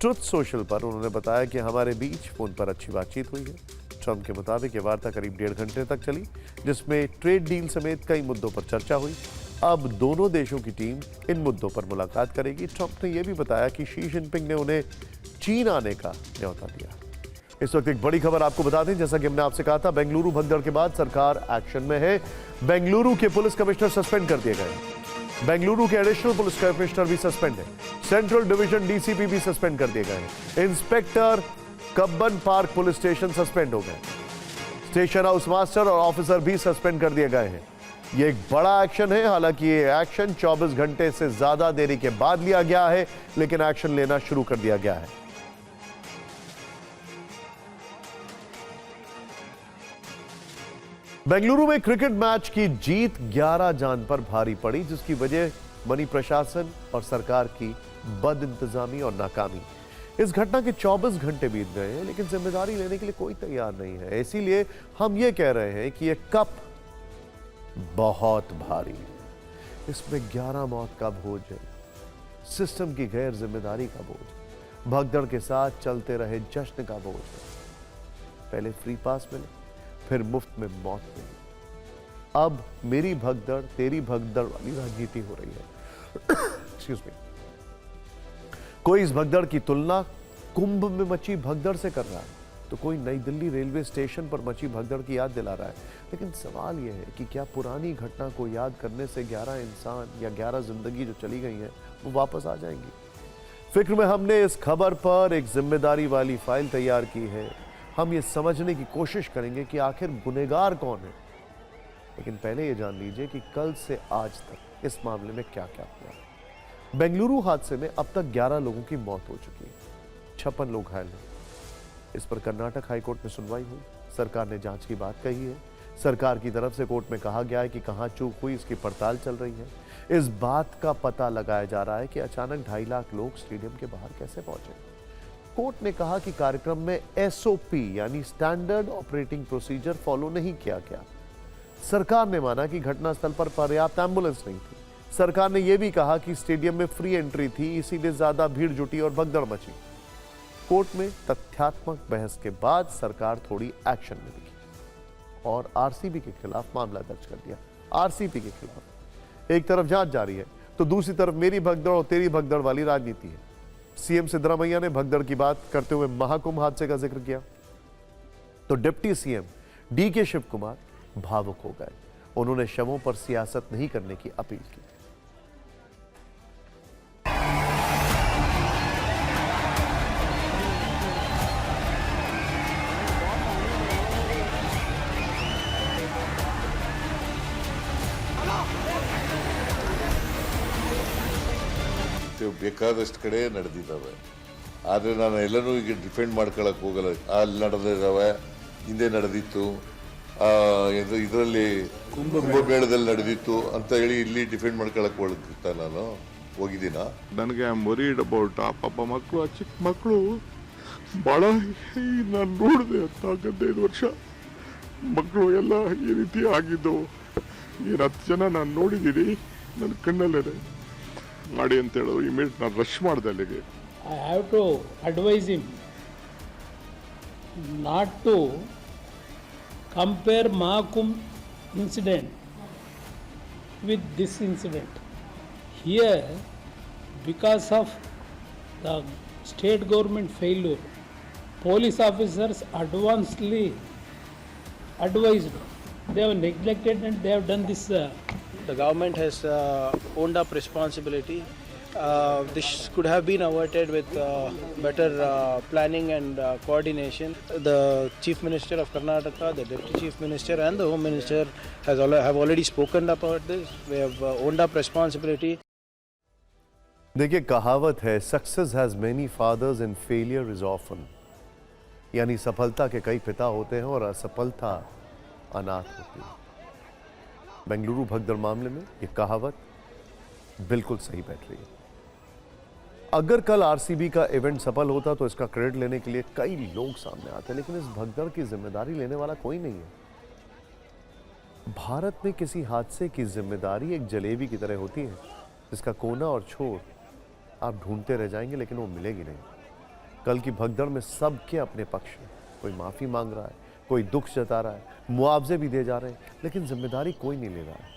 ट्रुथ सोशल पर उन्होंने बताया कि हमारे बीच फोन पर अच्छी बातचीत हुई है। ट्रंप के मुताबिक ये वार्ता करीब 1.5 घंटे तक चली, जिसमें ट्रेड डील समेत कई मुद्दों पर चर्चा हुई। अब दोनों देशों की टीम इन मुद्दों पर मुलाकात करेगी। ट्रंप ने यह भी बताया कि शी जिनपिंग ने उन्हें चीन आने का न्यौता दिया। इस वक्त एक बड़ी खबर आपको बता दें, जैसा कि हमने आपसे कहा था, बेंगलुरु भगदड़ के बाद सरकार एक्शन में है। बेंगलुरु के पुलिस कमिश्नर सस्पेंड कर दिए गए। बेंगलुरु के एडिशनल पुलिस कमिश्नर भी सस्पेंड है। सेंट्रल डिवीजन डीसीपी भी सस्पेंड कर दिए गए हैं। Inspector Cubbon park police station suspend हो गए। स्टेशन हाउस मास्टर और ऑफिसर भी सस्पेंड कर दिए गए हैं। यह एक बड़ा एक्शन है। हालांकि यह एक्शन 24 घंटे से ज्यादा देरी के बाद लिया गया है, लेकिन एक्शन लेना शुरू कर दिया गया है। बेंगलुरु में क्रिकेट मैच की जीत 11 जान पर भारी पड़ी, जिसकी वजह बनी प्रशासन और सरकार की बदइंतजामी और नाकामी। इस घटना के 24 घंटे बीत गए हैं, लेकिन जिम्मेदारी लेने के लिए कोई तैयार नहीं है। इसीलिए हम ये कह रहे हैं कि यह कप बहुत भारी है। इसमें 11 मौत का बोझ है, सिस्टम की गैर जिम्मेदारी का बोझ, भगदड़ के साथ चलते रहे जश्न का बोझ है। पहले फ्री पास मिले, फिर मुफ्त में मौत मिली। अब मेरी भगदड़ तेरी भगदड़ वाली राजनीति हो रही है। Excuse me. कोई इस भगदड़ की तुलना कुंभ में मची भगदड़ से कर रहा है, तो कोई नई दिल्ली रेलवे स्टेशन पर मची भगदड़ की याद दिला रहा है। लेकिन सवाल यह है कि क्या पुरानी घटना को याद करने से 11 इंसान या 11 जिंदगी जो चली गई हैं वो वापस आ जाएंगी? फिक्र में हमने इस खबर पर एक जिम्मेदारी वाली फाइल तैयार की है। हम ये समझने की कोशिश करेंगे कि आखिर गुनहगार कौन है। लेकिन पहले ये जान लीजिए कि कल से आज तक इस मामले में क्या क्या हुआ। बेंगलुरु हादसे में अब तक 11 लोगों की मौत हो चुकी है, 56 लोग घायल हैं। इस पर कर्नाटक हाईकोर्ट में सुनवाई हुई। सरकार ने जांच की बात कही है। सरकार की तरफ से कोर्ट में कहा गया है कि कहां चूक हुई इसकी पड़ताल चल रही है। इस बात का पता लगाया जा रहा है कि अचानक 2.5 लाख लोग स्टेडियम के बाहर कैसे पहुंचे। कोर्ट ने कहा कि कार्यक्रम में एसओपी यानी स्टैंडर्ड ऑपरेटिंग प्रोसीजर फॉलो नहीं किया गया। सरकार ने माना कि घटनास्थल पर पर्याप्त एम्बुलेंस नहीं थी। सरकार ने यह भी कहा कि स्टेडियम में फ्री एंट्री थी, इसीलिए ज्यादा भीड़ जुटी और भगदड़ मची। कोर्ट में तथ्यात्मक बहस के बाद सरकार थोड़ी एक्शन में दिखी और आरसीबी के खिलाफ मामला दर्ज कर दिया। आरसीबी के खिलाफ एक तरफ जांच जारी है तो दूसरी तरफ मेरी भगदड़ और तेरी भगदड़ वाली राजनीति है। सीएम सिद्धरामैया ने भगदड़ की बात करते हुए महाकुंभ हादसे का जिक्र किया तो deputy CM DK Shivakumar भावुक हो गए। उन्होंने शवों पर सियासत नहीं करने की अपील की। ಬೇಕಾದಷ್ಟು ಕಡೆ ನಡೆದಿದ್ದಾವೆ, ಆದರೆ ನಾನು ಎಲ್ಲನೂ ಈಗ ಡಿಫೆಂಡ್ ಮಾಡ್ಕೊಳಕ್ಕೆ ಹೋಗಲ್ಲ. ಅಲ್ಲಿ ನಡೆದಿದ್ದಾವೆ, ಹಿಂದೆ ನಡೆದಿತ್ತು, ಇದರಲ್ಲಿ ಕುಂಭಮೇಳದಲ್ಲಿ ನಡೆದಿತ್ತು ಅಂತ ಹೇಳಿ ಇಲ್ಲಿ ಡಿಫೆಂಡ್ ಮಾಡ್ಕೊಳಕ್ಕೆ ಹೋಗ್ತಾ ನಾನು ಹೋಗಿದ್ದೀನ. ನನಗೆ ಐ ಆಮ್ ವರಿಡ್ ಅಬೌಟ್ ಆ ಪಾಪ ಮಕ್ಕಳು, ಆ ಚಿಕ್ಕ ಮಕ್ಕಳು ಭಾಳ ನಾನು ನೋಡಿದೆ 15 ವರ್ಷ ಮಕ್ಕಳು ಎಲ್ಲ ಈ ರೀತಿ ಆಗಿದ್ದು. ಏನು 10 ಜನ ನಾನು ನೋಡಿದ್ದೀನಿ, ನನ್ನ ಕಣ್ಣಲ್ಲೇ ಮಾಡಿ ಅಂತ ಹೇಳೋದು. ಇಮಿಡಿಯೇಟ್ ನಾನು ರಶ್ ಮಾಡಿದೆ ಅಲ್ಲಿಗೆ. I have to advise him not to compare Mahakumbh incident with this incident. Here, because of the state government failure, police officers advancedly advised. They have neglected and they have done this. The government has owned up responsibility. This could have been averted with better planning and coordination. The Chief Minister of Karnataka, the Deputy Chief Minister and the Home Minister have already spoken about this. We have owned up responsibility. देखिए कहावत है, success has many fathers and failure is often, यानी सफलता के कई पिता होते हैं और असफलता अनाथ होती है। बेंगलुरु भगदड़ मामले में यह कहावत बिल्कुल सही बैठ रही है। अगर कल आरसीबी का इवेंट सफल होता तो इसका क्रेडिट लेने के लिए कई लोग सामने आते, लेकिन इस भगदड़ की जिम्मेदारी लेने वाला कोई नहीं है। भारत में किसी हादसे की जिम्मेदारी एक जलेबी की तरह होती है जिसका कोना और छोर आप ढूंढते रह जाएंगे लेकिन वो मिलेगी नहीं। कल की भगदड़ में सबके अपने पक्ष हैं, कोई माफी मांग रहा है, कोई दुख जता रहा है, मुआवजे भी दिए जा रहे हैं, लेकिन जिम्मेदारी कोई नहीं ले रहा है।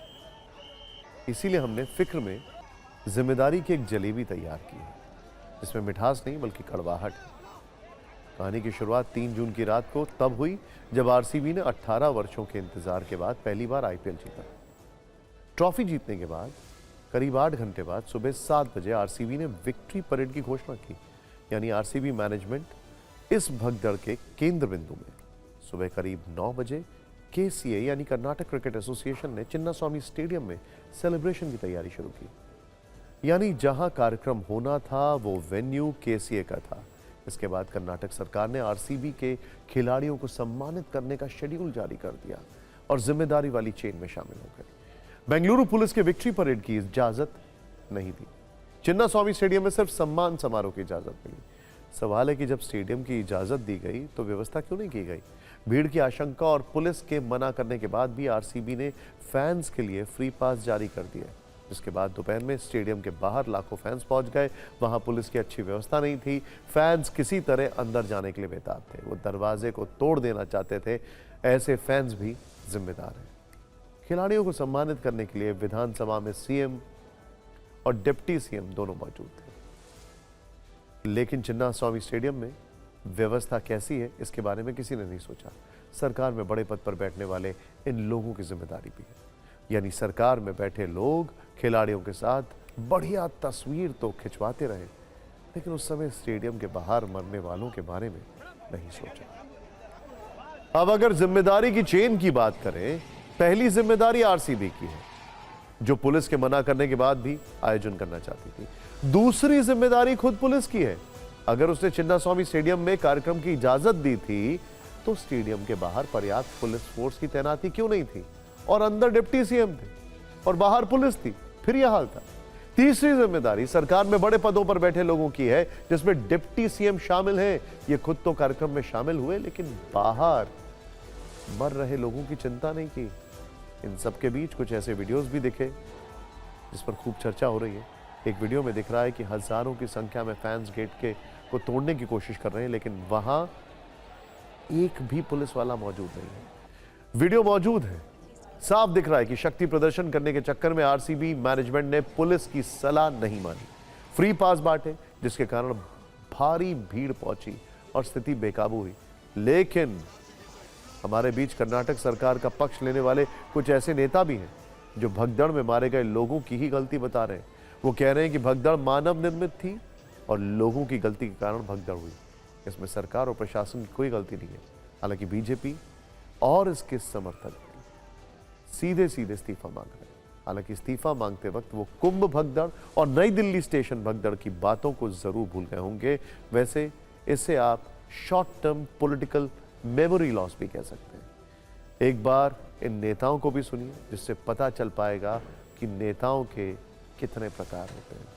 इसीलिए हमने फिक्र में जिम्मेदारी की एक जलेबी तैयार की है जिसमें मिठास नहीं बल्कि कड़वाहट है। कहानी की शुरुआत 3 जून की रात को तब हुई जब आरसीबी ने 18 वर्षों के इंतजार के बाद पहली बार आईपीएल जीता। ट्रॉफी जीतने के बाद करीब 8 घंटे बाद सुबह 7 बजे आरसीबी ने विक्ट्री परेड की घोषणा की, यानी आरसीबी मैनेजमेंट इस भगदड़ के केंद्र बिंदु में। सुबह करीब 9 बजे केसीए यानी कर्नाटक क्रिकेट एसोसिएशन ने चिन्नास्वामी स्टेडियम में सेलिब्रेशन की तैयारी शुरू की, यानी जहां कार्यक्रम होना था वो वेन्यू केसीए का था। इसके बाद कर्नाटक सरकार ने आरसीबी के खिलाड़ियों को सम्मानित करने का शेड्यूल जारी कर दिया और जिम्मेदारी वाली चेन में शामिल हो गए। बेंगलुरु पुलिस के विक्ट्री परेड की इजाजत नहीं दी, चिन्नास्वामी स्टेडियम में सिर्फ सम्मान समारोह की इजाजत मिली। सवाल है कि जब स्टेडियम की इजाजत दी गई तो व्यवस्था क्यों नहीं की गई? भीड़ की आशंका और पुलिस के मना करने के बाद भी आरसीबी ने फैंस के लिए फ्री पास जारी कर दिए, जिसके बाद दोपहर में स्टेडियम के बाहर लाखों फैंस पहुंच गए। वहां पुलिस की अच्छी व्यवस्था नहीं थी, फैंस किसी तरह अंदर जाने के लिए बेताब थे, वो दरवाजे को तोड़ देना चाहते थे। ऐसे फैंस भी जिम्मेदार हैं। खिलाड़ियों को सम्मानित करने के लिए विधानसभा में सीएम और डिप्टी सीएम दोनों मौजूद थे, लेकिन चिन्नास्वामी स्टेडियम में व्यवस्था कैसी है इसके बारे में किसी ने नहीं सोचा। सरकार में बड़े पद पर बैठने वाले इन लोगों की जिम्मेदारी भी है, यानी सरकार में बैठे लोग खिलाड़ियों के साथ बढ़िया तस्वीर तो खिंचवाते रहे, लेकिन उस समय स्टेडियम के बाहर मरने वालों के बारे में नहीं सोचा। अब अगर जिम्मेदारी की चेन की बात करें, पहली जिम्मेदारी आरसीबी की है जो पुलिस के मना करने के बाद भी आयोजन करना चाहती थी। दूसरी जिम्मेदारी खुद पुलिस की है। अगर उसने चिन्नास्वामी स्टेडियम में कार्यक्रम की इजाजत दी थी तो स्टेडियम के बाहर पर्याप्त पुलिस फोर्स की तैनाती क्यों नहीं थी? और अंदर डिप्टी सीएम थे और बाहर पुलिस थी, फिर यह हाल था। तीसरी जिम्मेदारी सरकार में बड़े पदों पर बैठे लोगों की है, जिसमें डिप्टी सीएम शामिल हैं। ये खुद तो कार्यक्रम में शामिल हुए, लेकिन बाहर मर रहे लोगों की चिंता नहीं की। इन सब के बीच कुछ ऐसे वीडियोस भी दिखे जिस पर खूब चर्चा हो रही है। एक वीडियो में दिख रहा है कि हजारों की संख्या में फैंस गेट को तोड़ने की कोशिश कर रहे हैं, लेकिन वहां एक भी पुलिस वाला मौजूद नहीं है। वीडियो मौजूद है, साफ दिख रहा है कि शक्ति प्रदर्शन करने के चक्कर में आरसीबी मैनेजमेंट ने पुलिस की सलाह नहीं मानी, फ्री पास बांटे, जिसके कारण भारी भीड़ पहुंची और स्थिति बेकाबू हुई। लेकिन हमारे बीच कर्नाटक सरकार का पक्ष लेने वाले कुछ ऐसे नेता भी हैं जो भगदड़ में मारे गए लोगों की ही गलती बता रहे हैं। वो कह रहे हैं कि भगदड़ मानव निर्मित थी और लोगों की गलती के कारण भगदड़ हुई। इसमें सरकार और प्रशासन की कोई गलती नहीं है। हालांकि बीजेपी और इसके समर्थक सीधे सीधे इस्तीफा मांग रहे हैं। हालांकि इस्तीफा मांगते वक्त वो कुंभ भगदड़ और नई दिल्ली स्टेशन भगदड़ की बातों को जरूर भूल गए होंगे। वैसे इसे आप short term political memory loss भी कह सकते हैं। एक बार इन नेताओं को भी सुनिए, जिससे पता चल पाएगा कि नेताओं के कितने प्रकार होते हैं।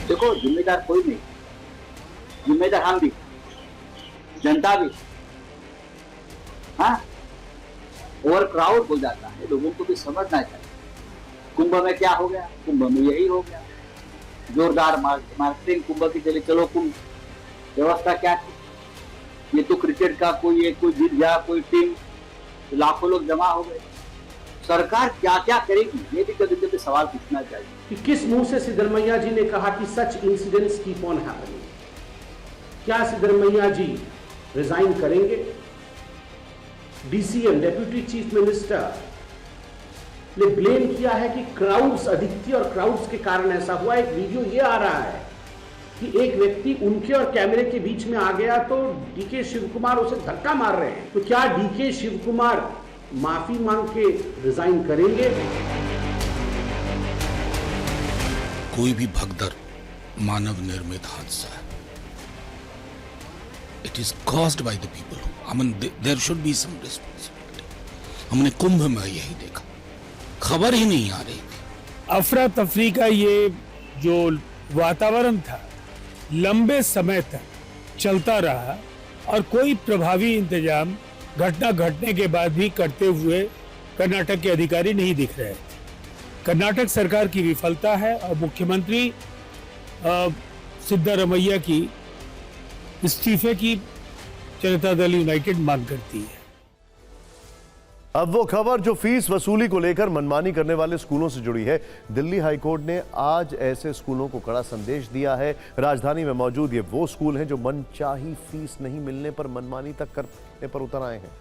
देखो, जिम्मेदार कोई नहीं, जिम्मेदार हम भी, जनता भी। हाँ, ओवर क्राउड हो जाता है, लोगों को भी समझना चाहिए। कुंभ में क्या हो गया? कुंभ में यही हो गया, जोरदार मार्केटिंग कुंभ की चले। चलो, कुंभ व्यवस्था क्या थी? ये तो क्रिकेट का कोई जीत गया, कोई टीम, लाखों लोग जमा हो गए। सरकार क्या क्या करेगी, ये भी कभी कभी सवाल पूछना चाहिए कि किस मुंह से सिद्धरमैया जी ने कहा कि such incidents keep on happening. क्या सिद्धरमैया जी रिजाइन करेंगे? डीसीएम, डेप्यूटी चीफ मिनिस्टर, ने ब्लेम किया है कि क्राउड्स अधिक थी और क्राउड्स के कारण ऐसा हुआ। एक वीडियो ये आ रहा है कि एक व्यक्ति उनके और कैमरे के बीच में आ गया तो डीके शिवकुमार उसे धक्का मार रहे हैं। तो क्या डीके शिवकुमार माफी मांग के रिजाइन करेंगे? कोई भी भगदड़ मानव निर्मित हादसा है। It is caused by the people. I mean there should be some responsibility. हमने कुंभ में यही देखा, खबर ही नहीं आ रही थी। अफरा तफरी का ये जो वातावरण था लंबे समय तक चलता रहा और कोई प्रभावी इंतजाम घटना घटने के बाद भी करते हुए कर्नाटक के अधिकारी नहीं दिख रहे थे। कर्नाटक सरकार की विफलता है और मुख्यमंत्री सिद्धरमैया की इस्तीफे की जनता दल यूनाइटेड मांग करती है। अब वो खबर जो फीस वसूली को लेकर मनमानी करने वाले स्कूलों से जुड़ी है। दिल्ली हाईकोर्ट ने आज ऐसे स्कूलों को कड़ा संदेश दिया है। राजधानी में मौजूद ये वो स्कूल हैं जो मनचाही फीस नहीं मिलने पर मनमानी तक करने पर उतर आए हैं।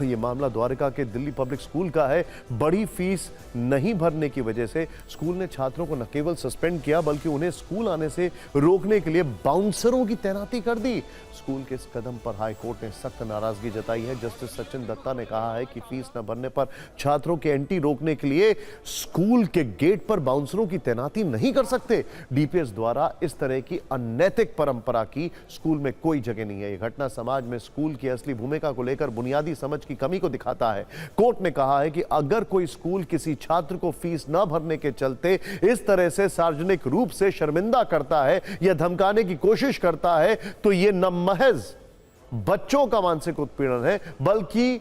ये मामला द्वारका के दिल्ली पब्लिक स्कूल का है। बड़ी फीस नहीं भरने की वजह से स्कूल ने छात्रों को न केवल सस्पेंड किया बल्कि उन्हें स्कूल आने से रोकने के लिए बाउंसरों की तैनाती कर दी। स्कूल के इस कदम पर हाईकोर्ट ने सख्त नाराजगी जताई है। जस्टिस सचिन दत्ता ने कहा है कि फीस न भरने पर छात्रों के एंट्री रोकने के लिए स्कूल के गेट पर बाउंसरों की तैनाती नहीं कर सकते। डीपीएस द्वारा इस तरह की अनैतिक परंपरा की स्कूल में कोई जगह नहीं है। यह घटना समाज में स्कूल की असली भूमिका को लेकर बुनियादी समझ की कमी को दिखाता है। कोर्ट ने कहा है कि अगर कोई स्कूल किसी छात्र को फीस न भरने के चलते इस तरह से सार्वजनिक रूप से शर्मिंदा करता है या धमकाने की कोशिश करता है तो यह न महज बच्चों का मानसिक उत्पीड़न है बल्कि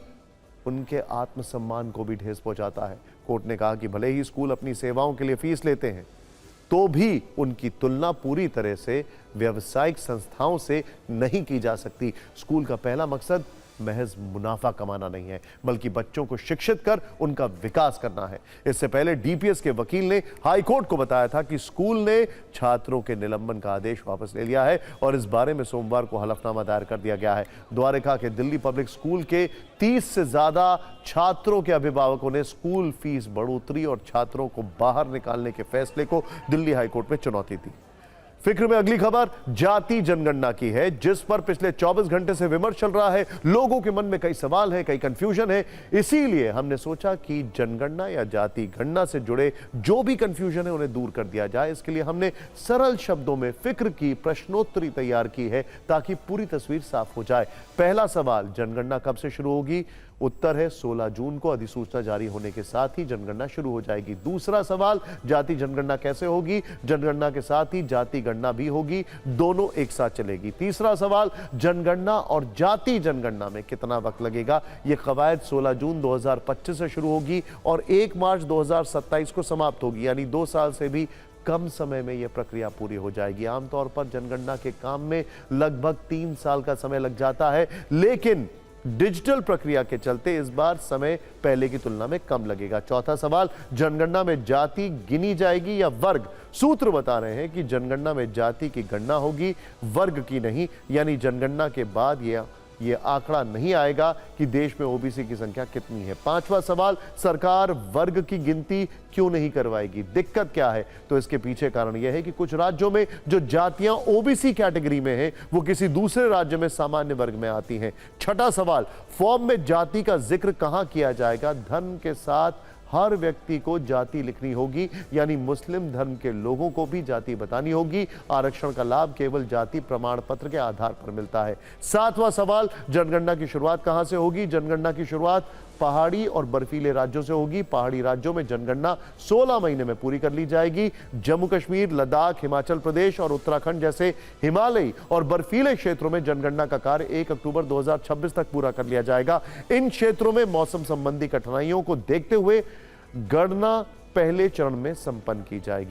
उनके आत्मसम्मान को भी ठेस पहुंचाता है। कोर्ट ने कहा कि भले ही स्कूल अपनी सेवाओं के लिए फीस लेते हैं तो भी उनकी तुलना पूरी तरह से व्यावसायिक संस्थाओं से नहीं की जा सकती। स्कूल का पहला मकसद महज मुनाफा कमाना नहीं है बल्कि बच्चों को शिक्षित कर उनका विकास करना है। इससे पहले डीपीएस के वकील ने हाईकोर्ट को बताया था कि स्कूल ने छात्रों के निलंबन का आदेश वापस ले लिया है और इस बारे में सोमवार को हलफनामा दायर कर दिया गया है। द्वारका के दिल्ली पब्लिक स्कूल के 30 से ज्यादा छात्रों के अभिभावकों ने स्कूल फीस बढ़ोतरी और छात्रों को बाहर निकालने के फैसले को दिल्ली हाईकोर्ट में चुनौती दी। फिक्र में अगली खबर जाति जनगणना की है, जिस पर पिछले 24 घंटे से विमर्श चल रहा है। लोगों के मन में कई सवाल है, कई कंफ्यूजन है। इसीलिए हमने सोचा कि जनगणना या जाति गणना से जुड़े जो भी कंफ्यूजन है उन्हें दूर कर दिया जाए। इसके लिए हमने सरल शब्दों में फिक्र की प्रश्नोत्तरी तैयार की है ताकि पूरी तस्वीर साफ हो जाए। पहला सवाल, जनगणना कब से शुरू होगी? उत्तर है 16 जून को अधिसूचना जारी होने के साथ ही जनगणना शुरू हो जाएगी। दूसरा सवाल, जाति जनगणना कैसे होगी? जनगणना के साथ ही जाति गणना भी होगी, दोनों एक साथ चलेगी। तीसरा सवाल, जनगणना और जाति जनगणना में कितना वक्त लगेगा? यह कवायद 16 जून 2025 से शुरू होगी और 1 मार्च 2027 को समाप्त होगी, यानी 2 साल से भी कम समय में यह प्रक्रिया पूरी हो जाएगी। आमतौर पर जनगणना के काम में लगभग 3 साल का समय लग जाता है, लेकिन डिजिटल प्रक्रिया के चलते इस बार समय पहले की तुलना में कम लगेगा। चौथा सवाल, जनगणना में जाति गिनी जाएगी या वर्ग? सूत्र बता रहे हैं कि जनगणना में जाति की गणना होगी, वर्ग की नहीं, यानी जनगणना के बाद ये आंकड़ा नहीं आएगा कि देश में ओबीसी की संख्या कितनी है। पांचवा सवाल, सरकार वर्ग की गिनती क्यों नहीं करवाएगी? दिक्कत क्या है? तो इसके पीछे कारण यह है कि कुछ राज्यों में जो जातियां ओबीसी कैटेगरी में हैं, वो किसी दूसरे राज्य में सामान्य वर्ग में आती हैं। छठा सवाल, फॉर्म में जाति का जिक्र कहां किया जाएगा? धर्म के साथ हर व्यक्ति को जाति लिखनी होगी, यानी मुस्लिम धर्म के लोगों को भी जाति बतानी होगी। आरक्षण का लाभ केवल जाति प्रमाण पत्र के आधार पर मिलता है। सातवां सवाल, जनगणना की शुरुआत कहां से होगी? जनगणना की शुरुआत पहाड़ी और बर्फीले राज्यों से होगी। पहाड़ी राज्यों में जनगणना 16 महीने में पूरी कर ली जाएगी। जम्मू कश्मीर, लद्दाख, हिमाचल प्रदेश और उत्तराखंड जैसे हिमालयी और बर्फीले क्षेत्रों में जनगणना का कार्य 1 अक्टूबर 2026 तक पूरा कर लिया जाएगा। इन क्षेत्रों में मौसम संबंधी कठिनाइयों को देखते हुए गणना पहले चरण में संपन्न की जाएगी।